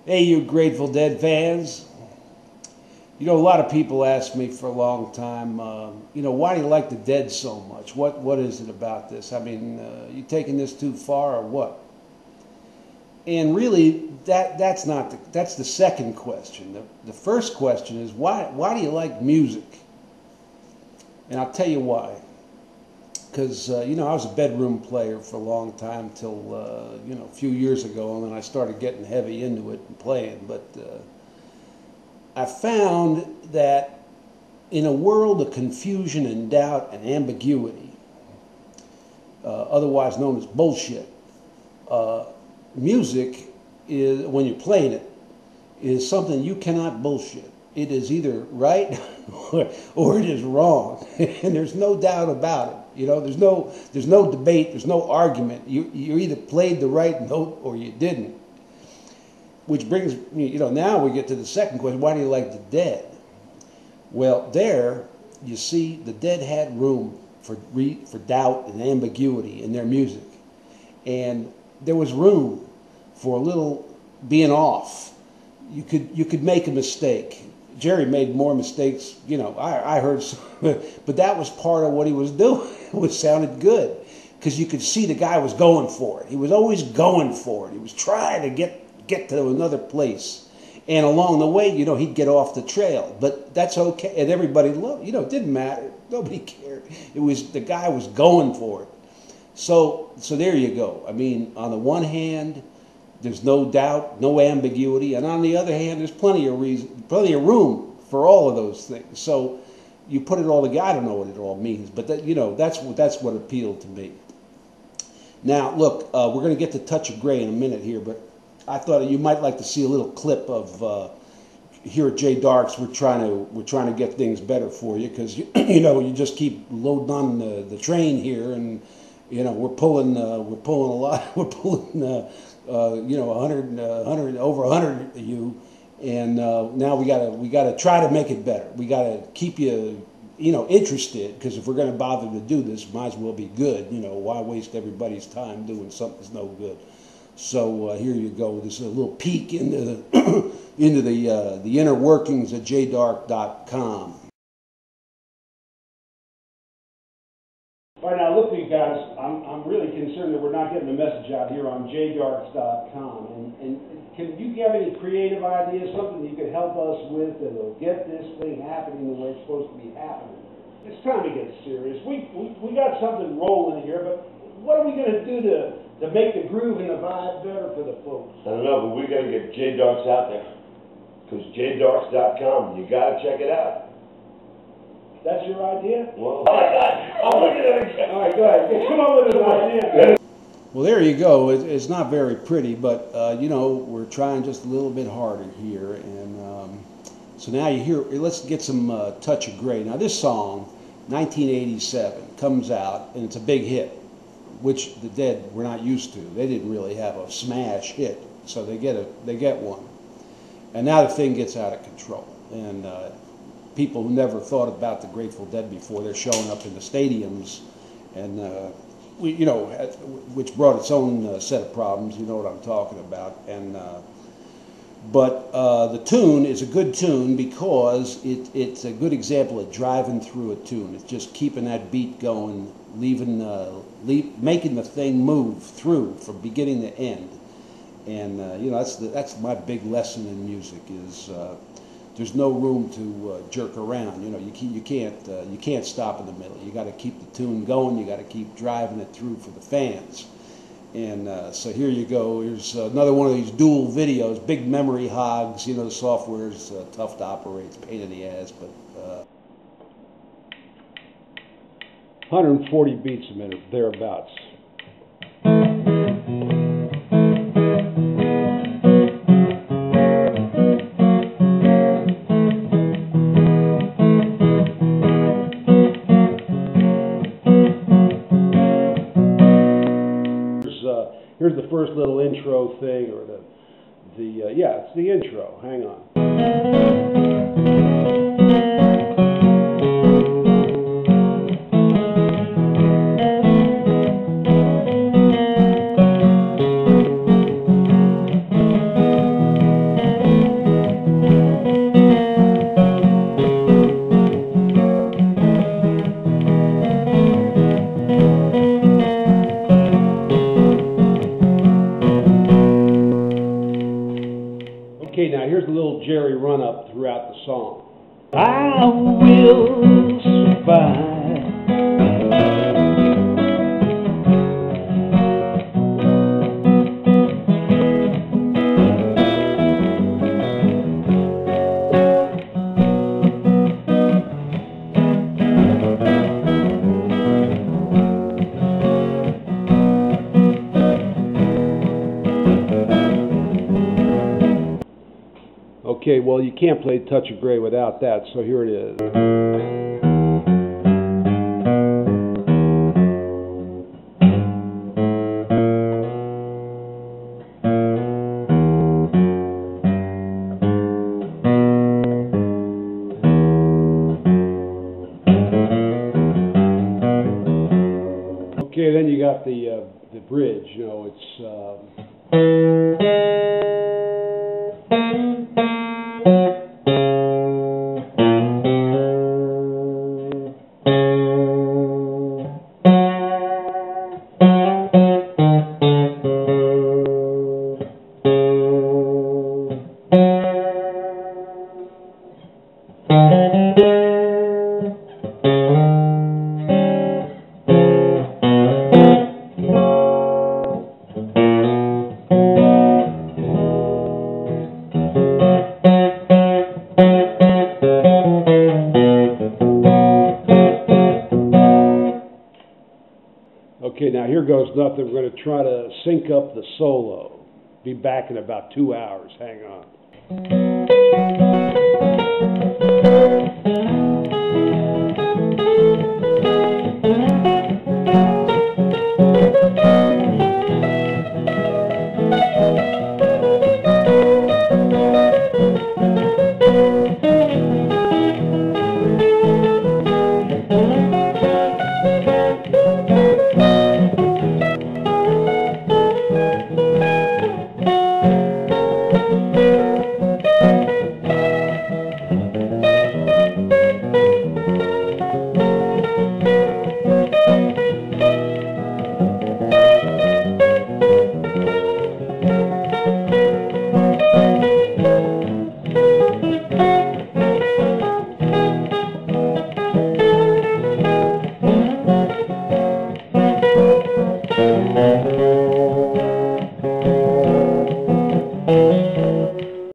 Hey, you Grateful Dead fans. You know, a lot of people ask me for a long time, why do you like the Dead so much? What is it about this? I mean, you taking this too far or what? And really, that's the second question. The first question is, why do you like music? And I'll tell you why. Because, I was a bedroom player for a long time till, a few years ago, and then I started getting heavy into it and playing. But I found that in a world of confusion and doubt and ambiguity, otherwise known as bullshit, music is, when you're playing it, is something you cannot bullshit. It is either right or it is wrong, and there's no doubt about it. There's no debate, there's no argument. You either played the right note or you didn't. Which brings me, now we get to the second question: why do you like the Dead? Well, there you see, the Dead had room for doubt and ambiguity in their music, and there was room for a little being off. You could make a mistake. Jerry made more mistakes, I heard some, but that was part of what he was doing. It sounded good because you could see the guy was going for it. He was always going for it. He was trying to get to another place. And along the way, he'd get off the trail, but that's okay. And everybody loved, it didn't matter. Nobody cared. The guy was going for it. So there you go. I mean, on the one hand, there's no doubt, no ambiguity, and on the other hand, there's plenty of room for all of those things. So you put it all together. I don't know what it all means, but that's what appealed to me. Now, look, we're going to get to Touch of Grey in a minute here, but I thought you might like to see a little clip of here at J Darks. We're trying to get things better for you because you just keep loading on the train here, and we're pulling a lot. We're pulling. 100 over 100 of you, and now we gotta try to make it better. We gotta keep you interested, because if we're gonna bother to do this, might as well be good. Why waste everybody's time doing something that's no good? So here you go. This is a little peek into the inner workings of jdark.com. All right, now look, you guys, I'm really concerned that we're not getting the message out here on jdarks.com. And can you have any creative ideas, something you could help us with that will get this thing happening the way it's supposed to be happening? It's time to get serious. We got something rolling here, but what are we going to do to make the groove and the vibe better for the folks? I don't know, but we got to get jdarks out there. Because jdarks.com, you got to check it out. That's your idea? Well, oh my God! I'm looking at it. All right, go ahead. Come on with an idea. Well, there you go. It's not very pretty, but we're trying just a little bit harder here, and so now you hear. Let's get some Touch of Grey. Now, this song, 1987, comes out, and it's a big hit, which the Dead were not used to. They didn't really have a smash hit, so they get one, and now the thing gets out of control, and people who never thought about the Grateful Dead before, they're showing up in the stadiums, and which brought its own set of problems. You know what I'm talking about. And but the tune is a good tune because it's a good example of driving through a tune. It's just keeping that beat going, making the thing move through from beginning to end. And that's my big lesson in music is. There's no room to jerk around. You can't stop in the middle. You got to keep the tune going. You got to keep driving it through for the fans. And so here you go. Here's another one of these dual videos. Big memory hogs. The software's tough to operate. It's a pain in the ass, but 140 beats a minute, thereabouts. Here's the first little intro thing, or it's the intro. Hang on. Okay, now here's a little Jerry run-up throughout the song. I will survive. Okay, well, you can't play Touch of Grey without that, so here it is. Okay, then you got the bridge, you know, Okay, now here goes nothing. We're going to try to sync up the solo. Be back in about 2 hours. Hang on.